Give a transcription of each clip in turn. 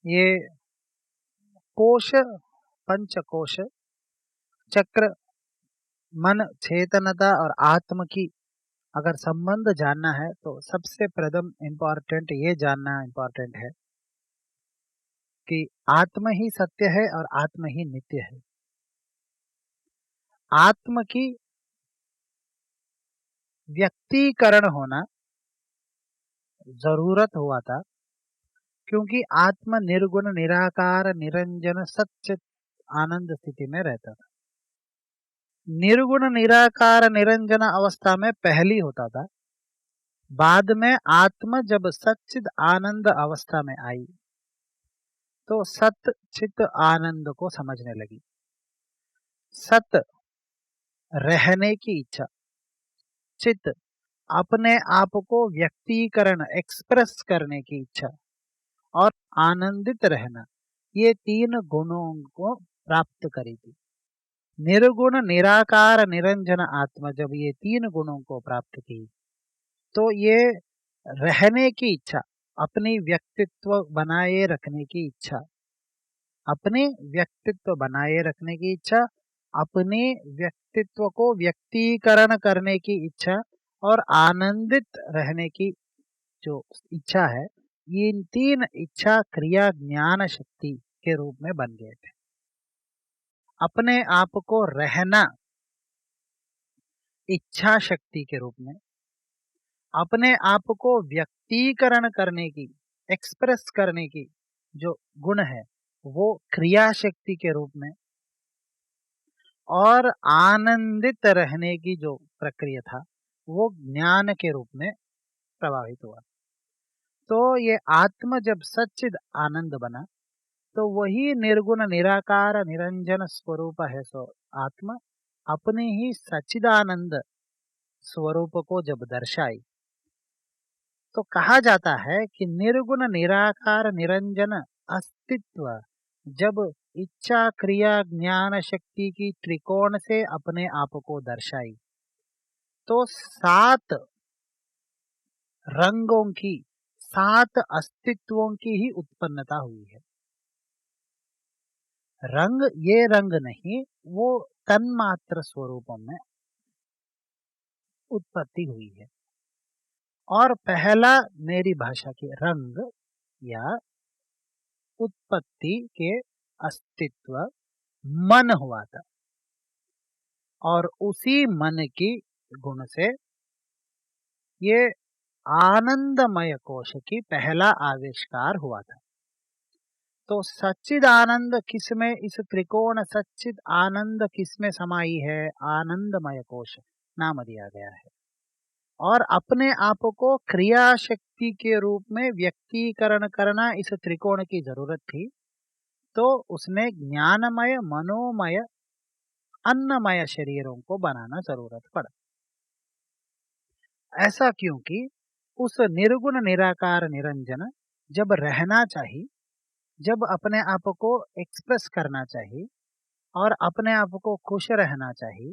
ये कोश, पंचकोश चक्र, मन, चेतनता और आत्म की अगर संबंध जानना है तो सबसे प्रथम इम्पोर्टेंट ये जानना इम्पोर्टेंट है कि आत्म ही सत्य है और आत्म ही नित्य है। आत्म की व्यक्तीकरण होना जरूरत हुआ था, क्योंकि आत्म निर्गुण निराकार निरंजन सच्चित आनंद स्थिति में रहता था। निर्गुण निराकार निरंजन अवस्था में पहली होता था। बाद में आत्म जब सच्चिद आनंद अवस्था में आई तो सत चित आनंद को समझने लगी। सत रहने की इच्छा, चित अपने आप को व्यक्तीकरण एक्सप्रेस करने की इच्छा और आनंदित रहना, ये तीन गुणों को प्राप्त करी थी। निर्गुण निराकार निरंजन आत्मा जब ये तीन गुणों को प्राप्त की तो ये रहने की इच्छा, अपनी व्यक्तित्व बनाए रखने की इच्छा, अपने व्यक्तित्व बनाए रखने की इच्छा, अपने व्यक्तित्व को व्यक्तीकरण करने की इच्छा और आनंदित रहने की जो इच्छा है, ये इन तीन इच्छा क्रिया ज्ञान शक्ति के रूप में बन गए थे। अपने आप को रहना इच्छा शक्ति के रूप में, अपने आप को व्यक्तीकरण करने की एक्सप्रेस करने की जो गुण है वो क्रिया शक्ति के रूप में, और आनंदित रहने की जो प्रक्रिया था वो ज्ञान के रूप में प्रभावित हुआ। तो ये आत्म जब सच्चिद आनंद बना तो वही निर्गुण निराकार निरंजन स्वरूप है। सो आत्मा अपने ही सच्चिदानंद स्वरूप को जब दर्शाई तो कहा जाता है कि निर्गुण निराकार निरंजन अस्तित्व जब इच्छा क्रिया ज्ञान शक्ति की त्रिकोण से अपने आप को दर्शाई तो सात रंगों की, सात अस्तित्वों की ही उत्पन्नता हुई है। रंग ये रंग नहीं, वो तन्मात्र स्वरूपों में उत्पत्ति हुई है। और पहला मेरी भाषा के रंग या उत्पत्ति के अस्तित्व मन हुआ था, और उसी मन की गुण से ये आनंदमय कोश की पहला आविष्कार हुआ था। तो सच्चिद आनंद किसमें, इस त्रिकोण सच्चिद आनंद किसमें समाई है? आनंदमय कोश नाम दिया गया है। और अपने आप को क्रिया शक्ति के रूप में व्यक्तीकरण करना इस त्रिकोण की जरूरत थी, तो उसने ज्ञानमय मनोमय अन्नमय शरीरों को बनाना जरूरत पड़ा। ऐसा क्योंकि उस निर्गुण निराकार निरंजन जब रहना चाहिए, जब अपने आप को एक्सप्रेस करना चाहिए और अपने आप को खुश रहना चाहिए,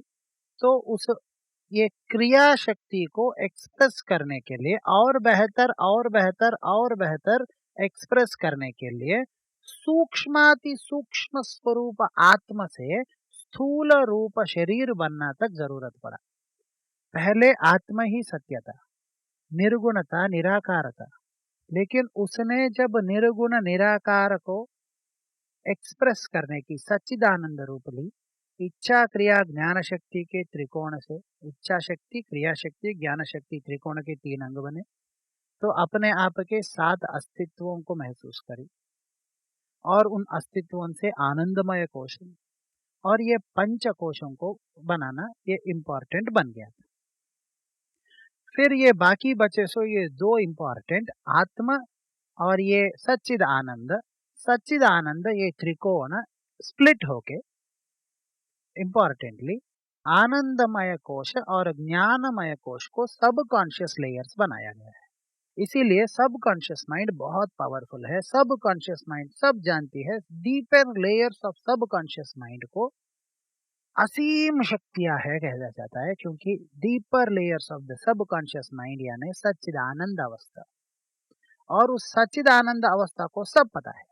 तो उस ये क्रिया शक्ति को एक्सप्रेस करने के लिए और बेहतर और बेहतर और बेहतर एक्सप्रेस करने के लिए सूक्ष्माति सूक्ष्म स्वरूप आत्मा से स्थूल रूप शरीर बनना तक जरूरत पड़ा। पहले आत्मा ही सत्य था, निर्गुण था, निराकार था, लेकिन उसने जब निर्गुण निराकार को एक्सप्रेस करने की सच्चिदानंद रूप ली, इच्छा क्रिया ज्ञान शक्ति के त्रिकोण से, इच्छा शक्ति क्रिया शक्ति ज्ञान शक्ति त्रिकोण के तीन अंग बने, तो अपने आप के सात अस्तित्वों को महसूस करी और उन अस्तित्वों से आनंदमय कोश और ये पंच कोशों को बनाना ये इम्पोर्टेंट बन गया था। फिर ये बाकी बचे सो ये दो इम्पोर्टेंट आत्मा और ये सच्चिद आनंद ये त्रिकोण स्प्लिट होके इम्पोर्टेंटली आनंदमय कोश और ज्ञानमय कोश को सब कॉन्शियस लेयर्स बनाया गया है। इसीलिए सब कॉन्शियस माइंड बहुत पावरफुल है। सब कॉन्शियस माइंड सब जानती है, डीपर लेयर्स ऑफ सब कॉन्शियस माइंड को असीम शक्तियां है कहा जाता है, क्योंकि deeper layers of the sub conscious mind यानी सच्चिदानंद अवस्था, और उस सच्चिदानंद अवस्था को सब पता है।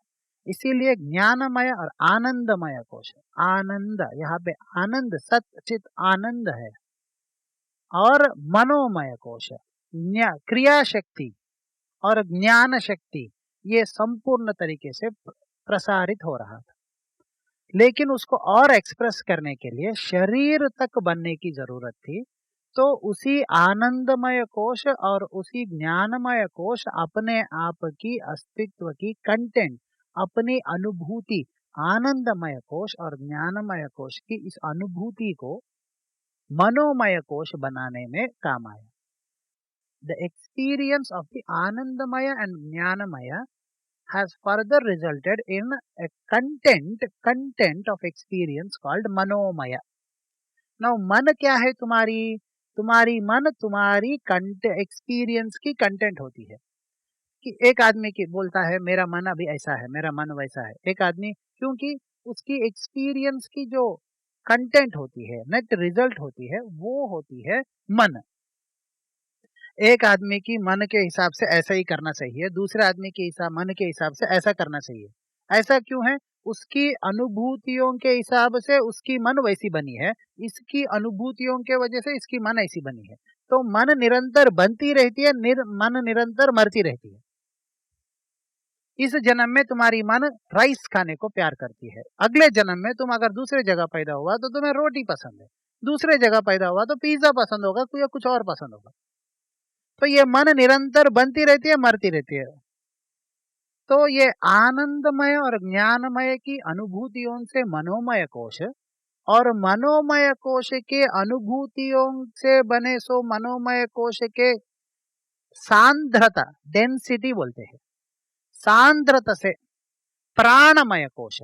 इसीलिए ज्ञानमय और आनंदमय कोश, आनंद, यहाँ पे आनंद सत चित आनंद है, और मनोमय कोश क्रिया शक्ति और ज्ञान शक्ति, ये संपूर्ण तरीके से प्रसारित हो रहा था। लेकिन उसको और एक्सप्रेस करने के लिए शरीर तक बनने की जरूरत थी। तो उसी आनंदमय कोश और उसी ज्ञानमय कोश अपने आप की अस्तित्व की कंटेंट, अपनी अनुभूति, आनंदमय कोश और ज्ञानमय कोश की इस अनुभूति को मनोमय कोश बनाने में काम आया। द एक्सपीरियंस ऑफ द आनंदमय and ज्ञानमय has further resulted in a content of experience called manomaya. Now मन क्या है तुम्हारी मन तुम्हारी एक्सपीरियंस की कंटेंट होती है। कि एक आदमी की बोलता है मेरा मन अभी ऐसा है, मेरा मन वैसा है। एक आदमी, क्योंकि उसकी एक्सपीरियंस की जो कंटेंट होती है, नेट रिजल्ट होती है, वो होती है मन। एक आदमी की मन के हिसाब से ऐसा ही करना चाहिए, दूसरे आदमी के मन के हिसाब से ऐसा करना चाहिए। ऐसा क्यों है? उसकी अनुभूतियों के हिसाब से उसकी मन वैसी बनी है, इसकी अनुभूतियों के वजह से इसकी मन ऐसी बनी है। तो मन निरंतर बनती रहती है, मन निरंतर मरती रहती है। इस जन्म में तुम्हारी मन राइस खाने को प्यार करती है, अगले जन्म में तुम अगर दूसरे जगह पैदा हुआ तो तुम्हें रोटी पसंद है, दूसरे जगह पैदा हुआ तो पिज्जा पसंद होगा या कुछ और पसंद होगा। तो ये मन निरंतर बनती रहती है, मरती रहती है। तो ये आनंदमय और ज्ञानमय की अनुभूतियों से मनोमय कोश, और मनोमय कोश के अनुभूतियों से बने सो मनोमय कोश के सांद्रता, डेंसिटी बोलते हैं, सांद्रता से प्राणमय कोश।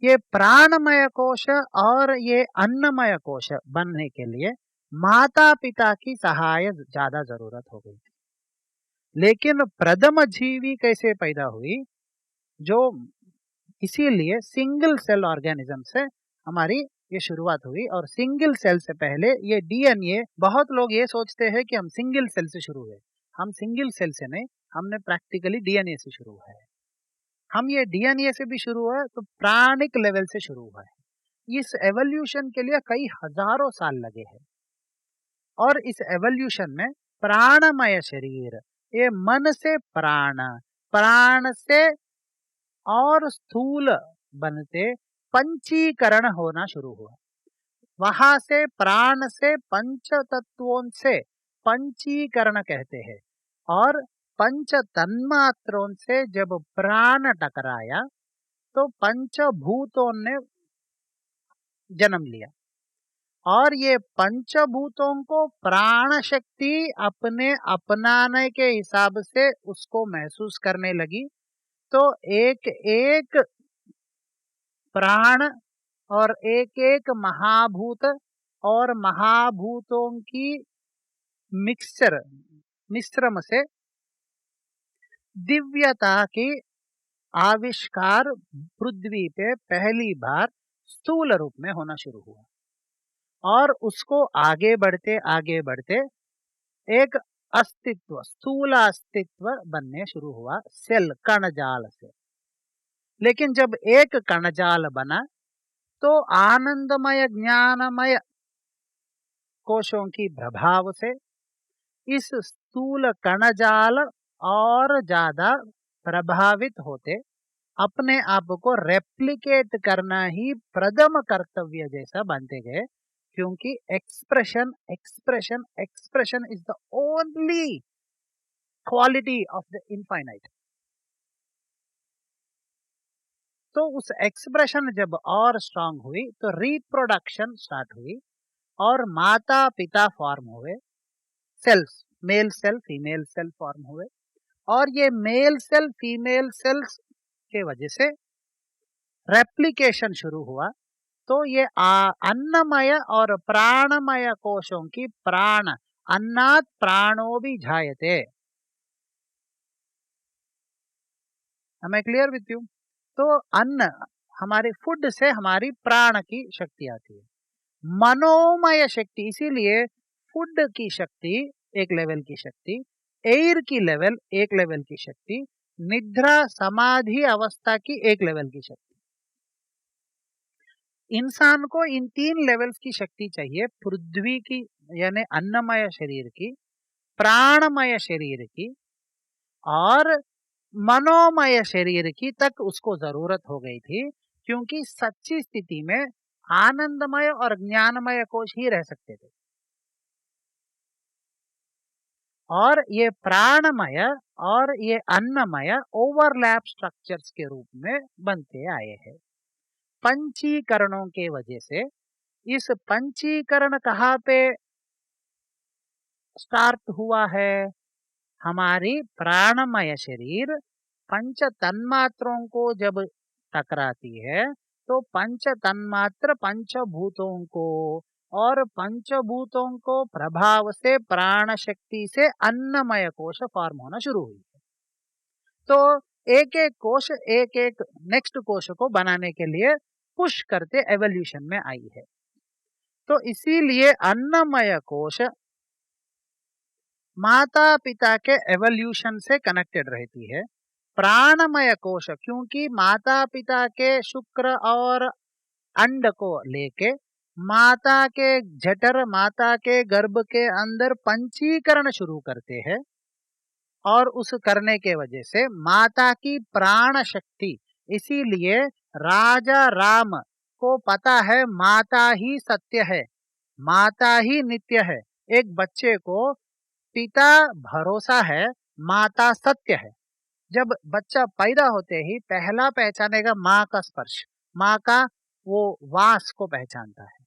ये प्राणमय कोश और ये अन्नमय कोश बनने के लिए माता पिता की सहाय ज्यादा जरूरत हो गई थी। लेकिन प्रथम जीवी कैसे पैदा हुई? जो इसीलिए सिंगल सेल ऑर्गेनिज्म से हमारी ये शुरुआत हुई, और सिंगल सेल से पहले ये डीएनए, बहुत लोग ये सोचते हैं कि हम सिंगल सेल से शुरू हुए। हम सिंगल सेल से नहीं, हमने प्रैक्टिकली डीएनए से शुरू हुआ है। हम ये डीएनए से भी शुरू हुआ तो प्राणिक लेवल से शुरू हुआ है। इस एवोल्यूशन के लिए कई हजारों साल लगे हैं, और इस एवोल्यूशन में प्राणमय शरीर, ये मन से प्राण, प्राण से और स्थूल बनते पंचीकरण होना शुरू हुआ। वहां से प्राण से पंच तत्वों से पंचीकरण कहते हैं, और पंच तन्मात्रों से जब प्राण टकराया तो पंचभूतों ने जन्म लिया, और ये पंचभूतों को प्राण शक्ति अपने अपनाने के हिसाब से उसको महसूस करने लगी। तो एक एक प्राण और एक एक महाभूत और महाभूतों की मिश्रम से दिव्यता की आविष्कार पृथ्वी पे पहली बार स्थूल रूप में होना शुरू हुआ, और उसको आगे बढ़ते एक अस्तित्व, स्थूल अस्तित्व बनने शुरू हुआ सेल, कणजाल से। लेकिन जब एक कणजाल बना तो आनंदमय ज्ञानमय कोशों की प्रभाव से इस स्थूल कणजाल और ज्यादा प्रभावित होते अपने आप को रेप्लिकेट करना ही प्रथम कर्तव्य जैसा बनते गए, क्योंकि expression expression expression is the only quality of the infinite. तो उस एक्सप्रेशन जब और स्ट्रांग हुई तो रिप्रोडक्शन स्टार्ट हुई, और माता पिता फॉर्म हुए, cells, male cell female cell form हुए, और ये मेल सेल फीमेल सेल्स के वजह से रेप्लिकेशन शुरू हुआ। तो ये अन्नमय और प्राणमय कोशों की प्राण, अन्नात् प्राणो भी जायते। Am I clear with you? तो अन्न, हमारे फूड से हमारी प्राण की शक्ति आती है, मनोमय शक्ति। इसीलिए फूड की शक्ति एक लेवल की शक्ति, एयर की लेवल एक लेवल की शक्ति, निद्रा समाधि अवस्था की एक लेवल की शक्ति। इंसान को इन 3 लेवल्स की शक्ति चाहिए, पृथ्वी की यानी अन्नमय शरीर की, प्राणमय शरीर की और मनोमय शरीर की तक उसको जरूरत हो गई थी, क्योंकि सच्ची स्थिति में आनंदमय और ज्ञानमय कोश ही रह सकते थे। और ये प्राणमय और ये अन्नमय ओवरलैप स्ट्रक्चर्स के रूप में बनते आए हैं पंचीकरणों के वजह से। इस पंचीकरण कहाँ पे स्टार्ट हुआ है? हमारी प्राणमय शरीर पंच तन्मात्रों को जब टकराती है तो पंच तन्मात्र पंचभूतों को और पंचभूतों को प्रभाव से प्राण शक्ति से अन्नमय कोश फॉर्म होना शुरू हुई। तो एक एक कोश एक एक नेक्स्ट कोश को बनाने के लिए पुश करते एवोल्यूशन में आई है। तो इसीलिए अन्नमय कोश माता पिता के एवोल्यूशन से कनेक्टेड रहती है। प्राणमय कोश क्योंकि माता पिता के शुक्र और अंड को लेके माता के जठर माता के गर्भ के अंदर पंचीकरण शुरू करते हैं और उस करने के वजह से माता की प्राण शक्ति, इसीलिए राजा राम को पता है माता ही सत्य है, माता ही नित्य है। एक बच्चे को पिता भरोसा है, माता सत्य है। जब बच्चा पैदा होते ही पहला पहचानेगा माँ का स्पर्श, माँ का वो वास को पहचानता है।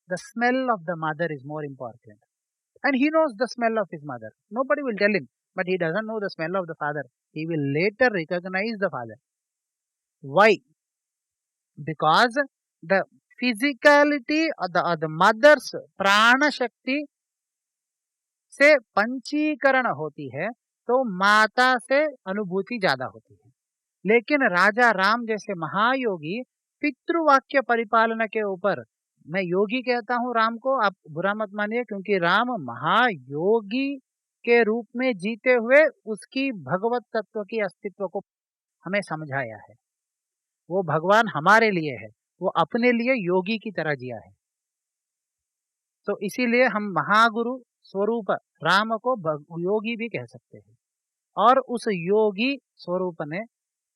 The smell of the mother is more important and he knows the smell of his mother. Nobody will tell him, but he doesn't know the smell of the father. He will later recognize the father. Why? Because the physicality of the mother's prana shakti से पंचीकरण होती है तो माता से अनुभूति ज्यादा होती है। लेकिन राजा राम जैसे महायोगी पितृवाक्य परिपालन के ऊपर, मैं योगी कहता हूँ राम को, आप बुरा मत मानिए, क्योंकि राम महायोगी के रूप में जीते हुए उसकी भगवत तत्व की अस्तित्व को हमें समझाया है। वो भगवान हमारे लिए है, वो अपने लिए योगी की तरह जिया है। तो इसीलिए हम महागुरु स्वरूप राम को योगी भी कह सकते हैं। और उस योगी स्वरूप ने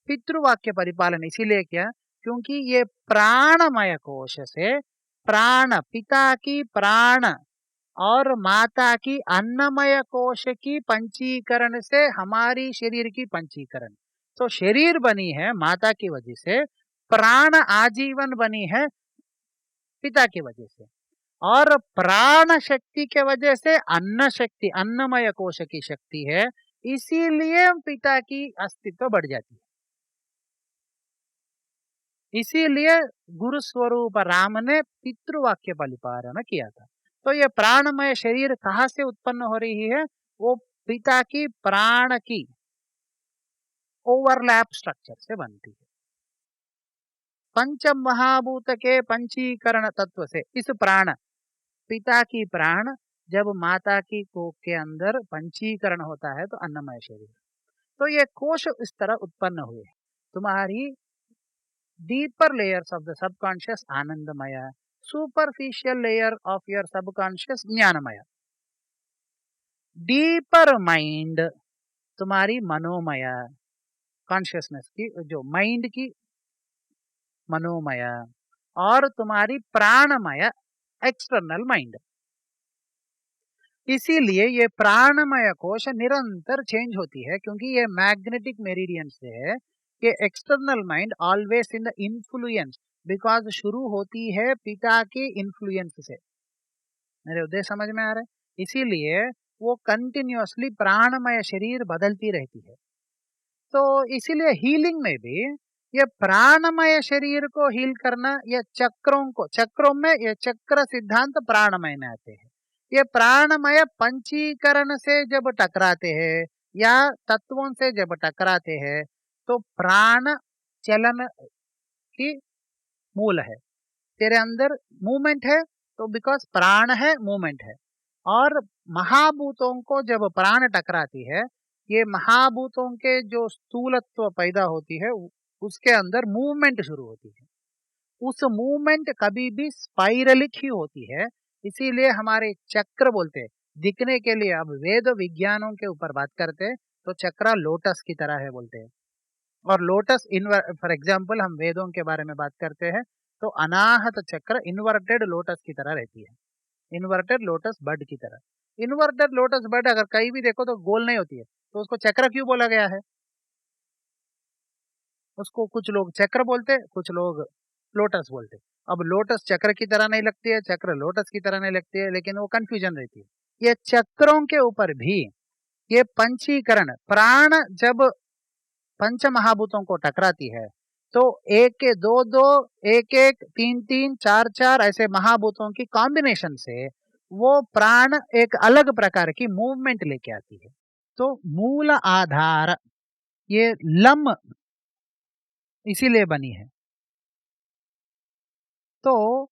पितृवाक्य परिपालन इसीलिए किया क्योंकि ये प्राणमय कोश से प्राण, पिता की प्राण और माता की अन्नमय कोश की पंचीकरण से हमारी शरीर की पंचीकरण। तो शरीर बनी है माता की वजह से, प्राण आजीवन बनी है पिता की वजह से, और प्राण शक्ति के वजह से अन्न शक्ति, अन्नमय कोश की शक्ति है, इसीलिए पिता की अस्तित्व बढ़ जाती है। इसीलिए गुरु स्वरूप राम ने पितृवाक्य परिपालन किया था। तो ये प्राणमय शरीर कहाँ से उत्पन्न हो रही है? वो पिता की प्राण की ओवरलैप स्ट्रक्चर से बनती है। पंच महाभूत के पंचीकरण तत्व से इस प्राण, पिता की प्राण जब माता की कोख के अंदर पंचीकरण होता है तो अन्नमय शरीर। तो ये कोश इस तरह उत्पन्न हुए। तुम्हारी deeper layers of the subconscious आनंदमय, superficial layer of your subconscious jnanamaya, deeper mind तुम्हारी मनोमय, कॉन्शियसनेस की जो माइंड की मनोमय, और तुम्हारी प्राणमय एक्सटर्नल माइंड। इसीलिए ये प्राणमय कोश निरंतर चेंज होती है क्योंकि ये मैग्नेटिक मेरिडियन से है कि external mind always in the influence, because शुरू होती है पिता के इन्फ्लुएंस से। मेरे उद्देश्य समझ में आ रहा है? इसीलिए वो कंटिन्यूअसली प्राणमय शरीर बदलती रहती है। तो इसीलिए हीलिंग में भी ये प्राणमय शरीर को हील करना, या चक्रों में ये चक्र सिद्धांत प्राणमय में आते हैं। ये प्राणमय पंचीकरण से जब टकराते हैं या तत्वों से जब टकराते हैं तो प्राण चलन की मूल है। तेरे अंदर मूवमेंट है तो बिकॉज प्राण है, मूवमेंट है। और महाभूतों को जब प्राण टकराती है ये महाभूतों के जो स्थूलत्व पैदा होती है उसके अंदर मूवमेंट शुरू होती है। उस मूवमेंट कभी भी स्पाइरलिक ही होती है, इसीलिए हमारे चक्र बोलते हैं दिखने के लिए। अब वेद विज्ञानों के ऊपर बात करते हैं तो चक्र लोटस की तरह है बोलते हैं। और लोटस फॉर एग्जाम्पल हम वेदों के बारे में बात करते हैं तो अनाहत चक्र इन्वर्टेड लोटस की तरह रहती है, इन्वर्टेड लोटस बर्ड की तरह। इन्वर्टेड लोटस बर्ड अगर कहीं भी देखो तो गोल नहीं होती है, तो उसको चक्र क्यों बोला गया है? उसको कुछ लोग चक्र बोलते, कुछ लोग लोटस बोलते। अब लोटस चक्र की तरह नहीं लगती है, चक्र लोटस की तरह नहीं लगती है, लेकिन वो कंफ्यूजन रहती है। ये चक्रों के ऊपर भी ये पंचीकरण प्राण जब पंच महाभूतों को टकराती है तो एक के दो दो, एक एक, तीन तीन, चार चार ऐसे महाभूतों की कॉम्बिनेशन से वो प्राण एक अलग प्रकार की मूवमेंट लेके आती है। तो मूल आधार ये लम इसीलिए बनी है। तो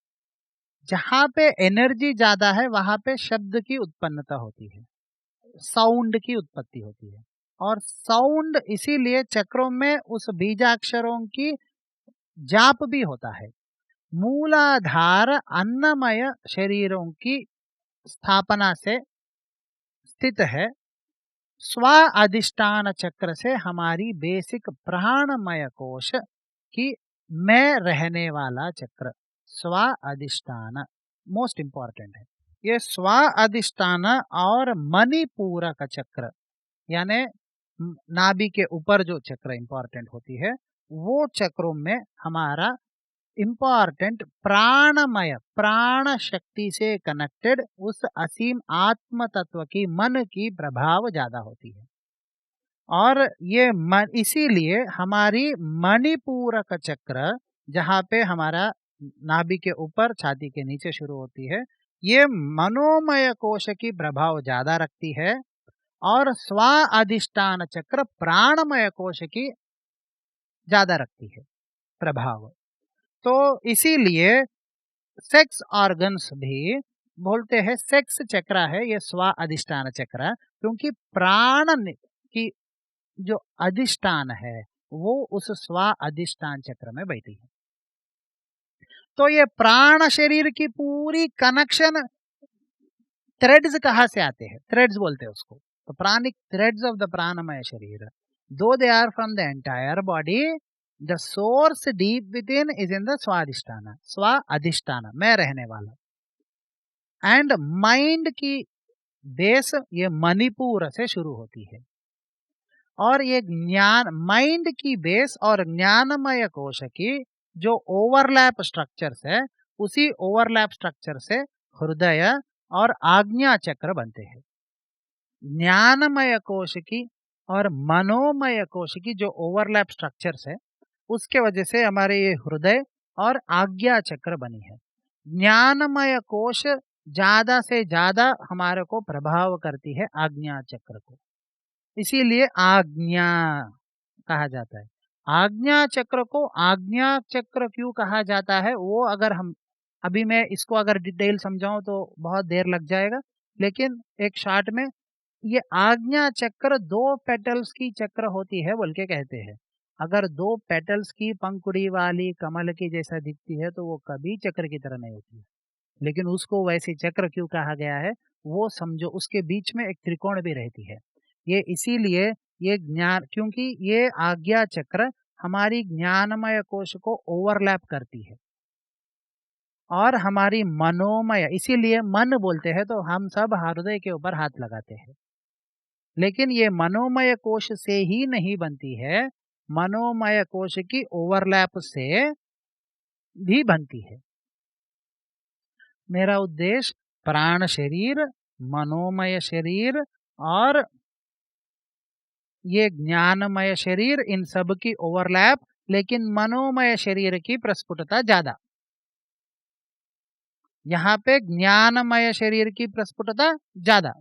जहां पे एनर्जी ज्यादा है वहां पे शब्द की उत्पन्नता होती है, साउंड की उत्पत्ति होती है। और साउंड इसीलिए चक्रों में उस बीजाक्षरों की जाप भी होता है। मूलाधार अन्नमय शरीरों की स्थापना से स्थित है। स्व अधिष्ठान चक्र से हमारी बेसिक प्राणमय कोश की मैं रहने वाला चक्र स्व अधिष्ठान मोस्ट इंपॉर्टेंट है। ये स्व अधिष्ठान और मणिपूरक चक्र यानी नाभि के ऊपर जो चक्र इंपॉर्टेंट होती है वो चक्रों में हमारा इंपॉर्टेंट प्राणमय प्राण शक्ति से कनेक्टेड उस असीम आत्म तत्व की मन की प्रभाव ज्यादा होती है। और ये इसीलिए हमारी मणिपूरक चक्र जहाँ पे हमारा नाभि के ऊपर छाती के नीचे शुरू होती है ये मनोमय कोश की प्रभाव ज्यादा रखती है और स्व अधिष्ठान चक्र प्राणमय कोश की ज्यादा रखती है प्रभाव। तो इसीलिए सेक्स ऑर्गन्स भी बोलते हैं सेक्स चक्र है ये स्व अधिष्ठान चक्र, क्योंकि प्राण की जो अधिष्ठान है वो उस स्व अधिष्ठान चक्र में बैठी है। तो ये प्राण शरीर की पूरी कनेक्शन थ्रेड्स कहाँ से आते हैं? थ्रेड्स बोलते हैं उसको। तो pranic threads of the pranamaya शरीर though they are from the entire body, the source deep within is in the Swadhisthana, स्व अधिष्ठान में रहने वाला। एंड माइंड की बेस ये मणिपुर से शुरू होती है और ये ज्ञान माइंड की बेस और ज्ञानमय कोश की जो ओवरलैप स्ट्रक्चर्स है उसी ओवरलैप स्ट्रक्चर से हृदय और आज्ञा चक्र बनते हैं। ज्ञानमय कोश की और मनोमय कोश की जो ओवरलैप स्ट्रक्चर्स है उसके वजह से हमारे ये हृदय और आज्ञा चक्र बनी है। ज्ञानमय कोश ज्यादा से ज्यादा हमारे को प्रभाव करती है आज्ञा चक्र को, इसीलिए आज्ञा कहा जाता है। आज्ञा चक्र को आज्ञा चक्र क्यों कहा जाता है वो अगर हम अभी मैं इसको अगर डिटेल समझाऊं तो बहुत देर लग जाएगा, लेकिन एक शॉर्ट में ये आज्ञा चक्र दो पेटल्स की चक्र होती है बोल के कहते हैं। अगर दो पेटल्स की पंखुड़ी वाली कमल की जैसा दिखती है तो वो कभी चक्र की तरह नहीं होती है, लेकिन उसको वैसे चक्र क्यों कहा गया है वो समझो। उसके बीच में एक त्रिकोण भी रहती है, ये इसीलिए ये ज्ञान, क्योंकि ये आज्ञा चक्र हमारी ज्ञानमय कोश को ओवरलैप करती है और हमारी मनोमय, इसीलिए मन बोलते हैं तो हम सब हृदय के ऊपर हाथ लगाते हैं, लेकिन ये मनोमय कोश से ही नहीं बनती है, मनोमय कोश की ओवरलैप से भी बनती है। मेरा उद्देश्य प्राण शरीर, मनोमय शरीर और ये ज्ञानमय शरीर इन सब की ओवरलैप, लेकिन मनोमय शरीर की प्रस्फुटता ज्यादा। यहाँ पे ज्ञानमय शरीर की प्रस्फुटता ज्यादा।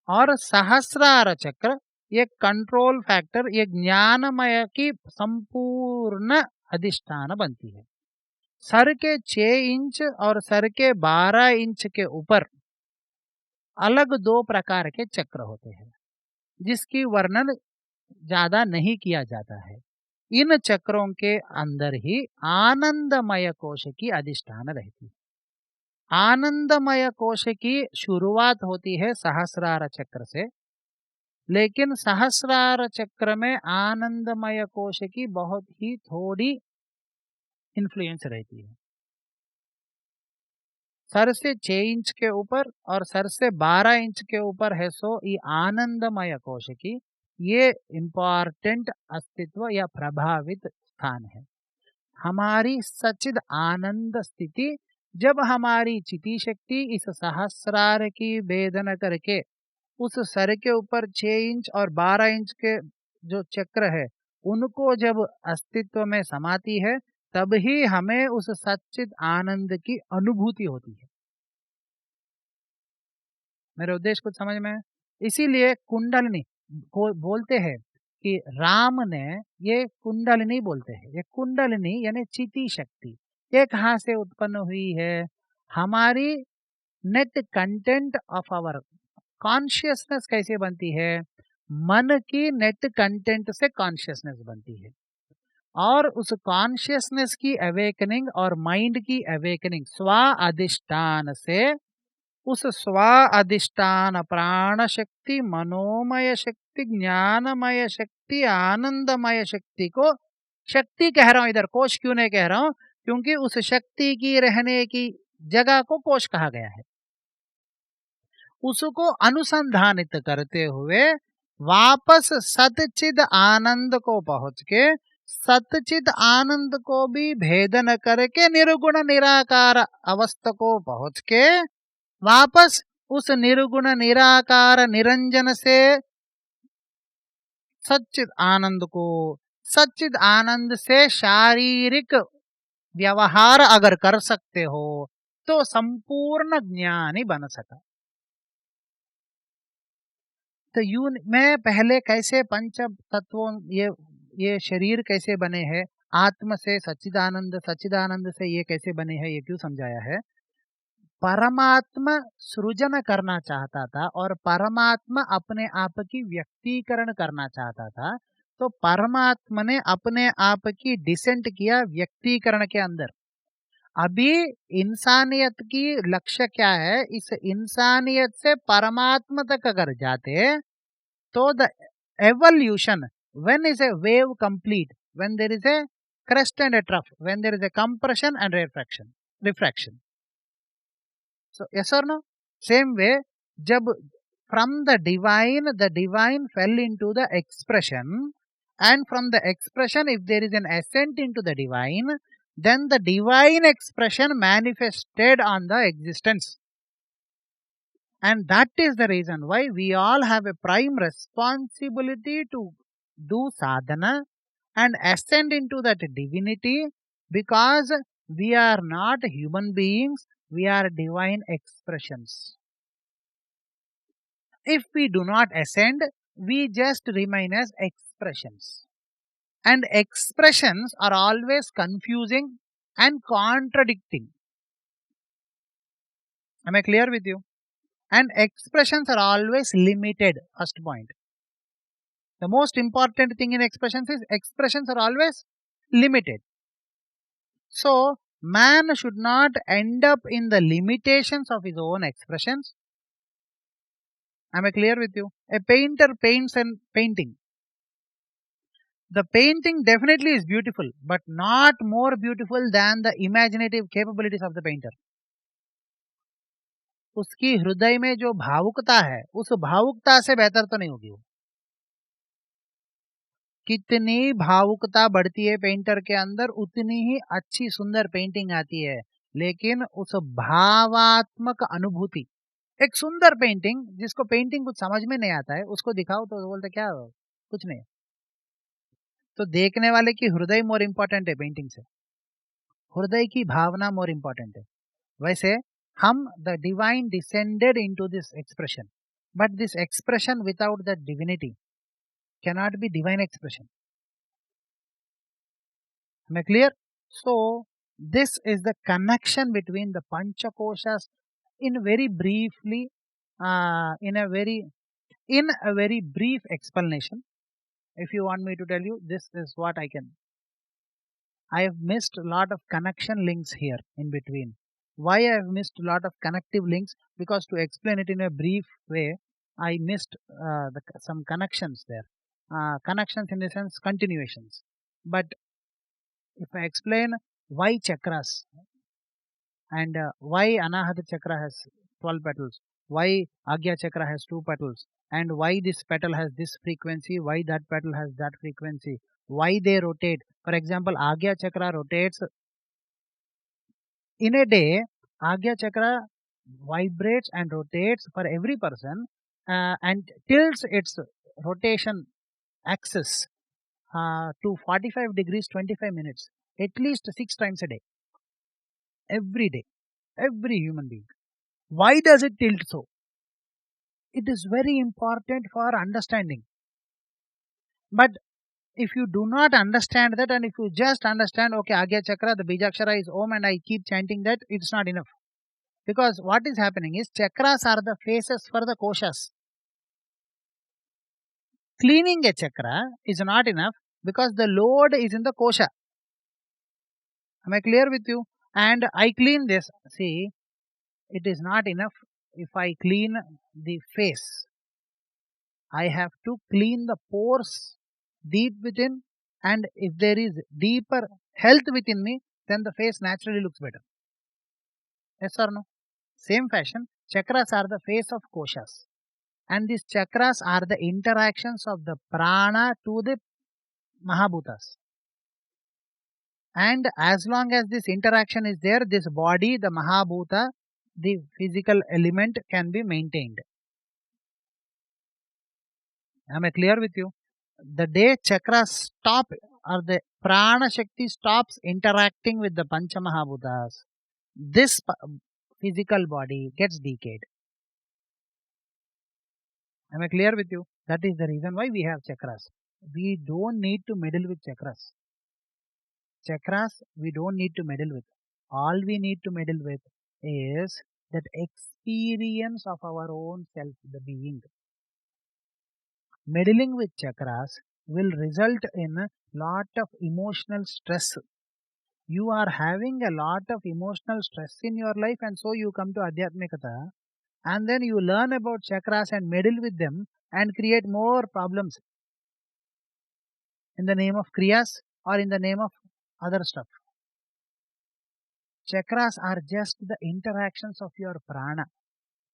और सहस्रार चक्र ये कंट्रोल फैक्टर ये ज्ञानमय की संपूर्ण अधिष्ठान बनती है। सर के 6 इंच और सर के 12 इंच के ऊपर अलग दो प्रकार के चक्र होते हैं। जिसकी वर्णन ज्यादा नहीं किया जाता है। इन चक्रों के अंदर ही आनंदमय कोश की अधिष्ठान रहती है। आनंदमय कोश की शुरुआत होती है सहस्रार चक्र से, लेकिन सहस्रार चक्र में आनंदमय कोश की बहुत ही थोड़ी इन्फ्लुएंस रहती है। सर से 6 इंच के ऊपर और सर से 12 इंच के ऊपर है सो ये आनंदमय कोश की ये इम्पॉर्टेंट अस्तित्व या प्रभावित स्थान है। हमारी सच्चिद आनंद स्थिति जब हमारी चिति शक्ति इस सहस्रार की भेदन करके उस सर के ऊपर 6 इंच और 12 इंच के जो चक्र है उनको जब अस्तित्व में समाती है, तब ही हमें उस सच्चिद आनंद की अनुभूति होती है। मेरे उद्देश्य कुछ समझ में है? इसीलिए कुंडलिनी को बोलते हैं कि राम ने, ये कुंडलिनी बोलते हैं, ये कुंडलिनी यानी चिति शक्ति ये कहाँ से उत्पन्न हुई है? हमारी net content of our consciousness कैसे बनती है? मन की नेट कंटेंट से कॉन्शियसनेस बनती है, और उस कॉन्शियसनेस की अवेकनिंग और माइंड की अवेकनिंग स्व अधिष्ठान से, उस स्व अधिष्ठान प्राण शक्ति, मनोमय शक्ति, ज्ञानमय शक्ति, आनंदमय शक्ति को शक्ति कह रहा हूं, इधर कोश क्यों नहीं कह रहा हूं? क्योंकि उस शक्ति की रहने की जगह को कोश कहा गया है। उसको अनुसंधानित करते हुए वापस सतचिद आनंद को पहुंच के, सतचिद आनंद को भी भेदन करके निर्गुण निराकार अवस्था को पहुंच के वापस उस निर्गुण निराकार निरंजन से सच्चिद आनंद को, सच्चिद आनंद से शारीरिक व्यवहार अगर कर सकते हो तो संपूर्ण ज्ञानी बन सका। तो मैं पहले कैसे पंच तत्वों ये शरीर कैसे बने हैं, आत्म से सच्चिदानंद, सच्चिदानंद से ये कैसे बने हैं, ये क्यों समझाया है? परमात्मा सृजन करना चाहता था और परमात्मा अपने आप की व्यक्तीकरण करना चाहता था, तो परमात्मा ने अपने आप की डिसेंट किया व्यक्तीकरण के अंदर। अभी इंसानियत की लक्ष्य क्या है? इस इंसानियत से परमात्मा तक अगर जाते तो the evolution, when is a wave complete? When there is a crest and a trough, when there is a compression and refraction. So yes or no? Same way, jab from the divine fell into the expression, and from the expression if there is an ascent into the divine, then the divine expression manifested on the existence. And that is the reason why we all have a prime responsibility to do sadhana and ascend into that divinity, because we are not human beings, we are divine expressions. If we do not ascend, we just remain as expressions. And expressions are always confusing and contradicting. Am I clear with you? And expressions are always limited. First point. The most important thing in expressions is expressions are always limited. So, man should not end up in the limitations of his own expressions. Am I clear with you? A painter paints and painting. The painting definitely is beautiful, but not more beautiful than the imaginative capabilities of the painter. उसकी हृदय में जो भावुकता है, उस भावुकता से बेहतर तो नहीं होगी वो। कितनी भावुकता बढ़ती है पेंटर के अंदर, उतनी ही अच्छी सुंदर पेंटिंग आती है। लेकिन उस भावात्मक अनुभूति, एक सुंदर पेंटिंग जिसको पेंटिंग कुछ समझ में नहीं आता है, उसको दिखाओ तो बोलते क्या कुछ नहीं। तो देखने वाले की हृदय मोर इंपॉर्टेंट है पेंटिंग से, हृदय की भावना मोर इंपॉर्टेंट है। वैसे हम the divine descended into this expression, but this expression without the divinity cannot be divine expression. Am I clear? So this is the connection between the panchakoshas in very briefly, in a very In a very brief explanation, if you want me to tell you, this is what I can. I have missed a lot of connection links here in between. Why I have missed a lot of connective links? Because to explain it in a brief way, I missed some connections there. Connections in the sense continuations. But if I explain why chakras and why Anahata chakra has 12 petals, why Agya chakra has 2 petals, and why this petal has this frequency, why that petal has that frequency, why they rotate. For example, Agya chakra rotates in a day. Agya chakra vibrates and rotates for every person and tilts its rotation axis to 45 degrees 25 minutes, at least 6 times a day, every day, every human being. Why does it tilt so? It is very important for understanding. But if you do not understand that, and if you just understand, okay, Agya Chakra, the Bijakshara is Om, and I keep chanting that, it's not enough. Because what is happening is, chakras are the faces for the koshas. Cleaning a chakra is not enough because the load is in the kosha. Am I clear with you? And I clean this. See, it is not enough if I clean the face. I have to clean the pores deep within, and if there is deeper health within me, then the face naturally looks better. Yes or no? Same fashion, chakras are the face of koshas, and these chakras are the interactions of the prana to the mahabhutas. And as long as this interaction is there, this body, the mahabhuta, the physical element can be maintained. Am I clear with you? The day chakras stop, or the prana shakti stops interacting with the pancha mahabhutas, this physical body gets decayed. Am I clear with you? That is the reason why we have chakras. We don't need to meddle with chakras. Chakras we don't need to meddle with. All we need to meddle with is that experience of our own self, the being. Meddling with chakras will result in a lot of emotional stress. You are having a lot of emotional stress in your life, and so you come to Adhyatmikata, and then you learn about chakras and meddle with them and create more problems in the name of kriyas or in the name of other stuff. Chakras are just the interactions of your prana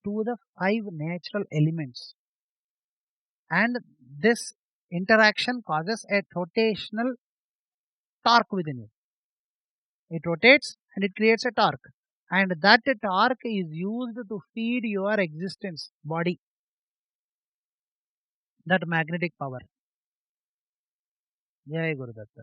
to the 5 natural elements, and this interaction causes a rotational torque within you. It rotates and it creates a torque, and that torque is used to feed your existence body, that magnetic power. Jai Gurudatta.